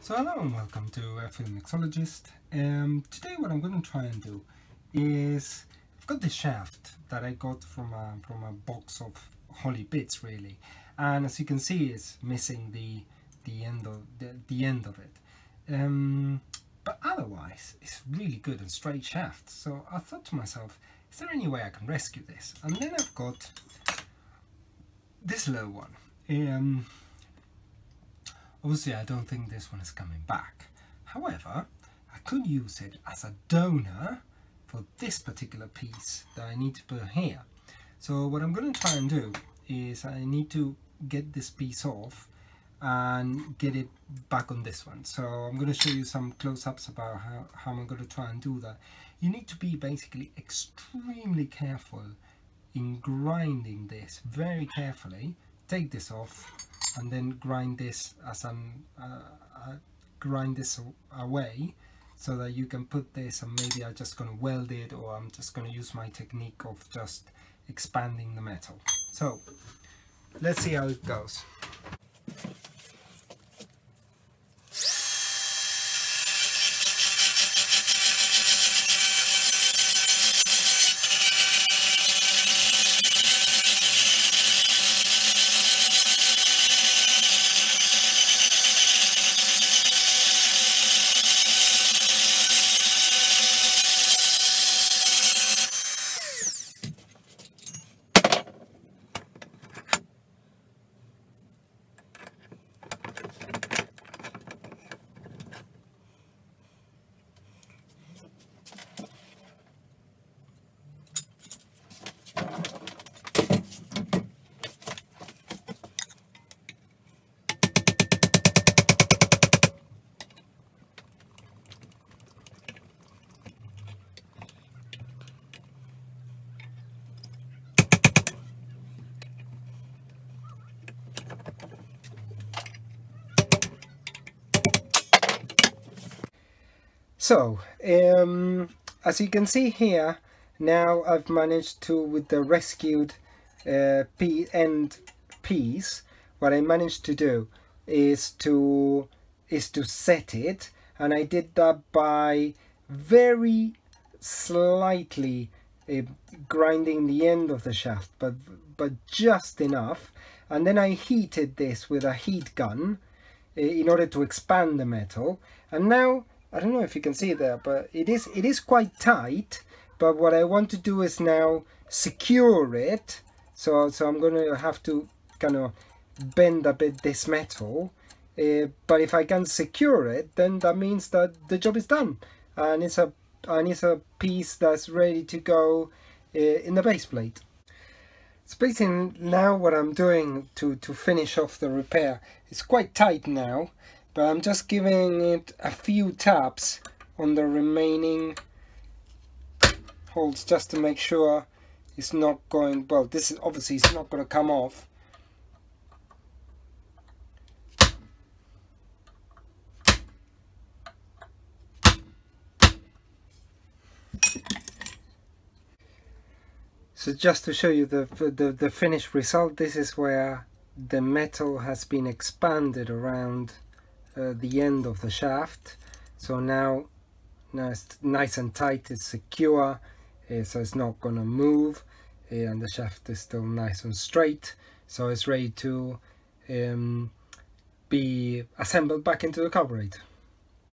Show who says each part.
Speaker 1: So hello and welcome to Mixologist. Today what I'm going to try and do is, I've got this shaft that I got from a box of Holley bits really, and as you can see it's missing the end of it. But otherwise it's really good and straight shaft. So I thought to myself, is there any way I can rescue this? And then I've got this little one. Obviously I don't think this one is coming back. However, I could use it as a donor for this particular piece that I need to put here. So what I'm going to try and do is I need to get this piece off and get it back on this one. So I'm going to show you some close-ups about how I'm going to try and do that. You need to be basically extremely careful in grinding this very carefully. Take this off and then grind this away so that you can put this, and maybe I'm just going to weld it, or I'm just going to use my technique of just expanding the metal. So let's see how it goes. So, as you can see here, now I've managed to, with the rescued end piece, what I managed to do is to set it, and I did that by very slightly grinding the end of the shaft, but just enough, and then I heated this with a heat gun in order to expand the metal. And now, I don't know if you can see there, but it is quite tight. But what I want to do is now secure it. So I'm going to have to kind of bend a bit this metal. But if I can secure it, then that means that the job is done, and it's a piece that's ready to go in the base plate. So basically now what I'm doing to finish off the repair, it's quite tight now, but I'm just giving it a few taps on the remaining holes just to make sure it's not going, well, this is obviously it's not going to come off. So just to show you the finished result, this is where the metal has been expanded around the end of the shaft. So now it's nice and tight, it's secure, so it's not going to move, and the shaft is still nice and straight, so it's ready to be assembled back into the carburetor.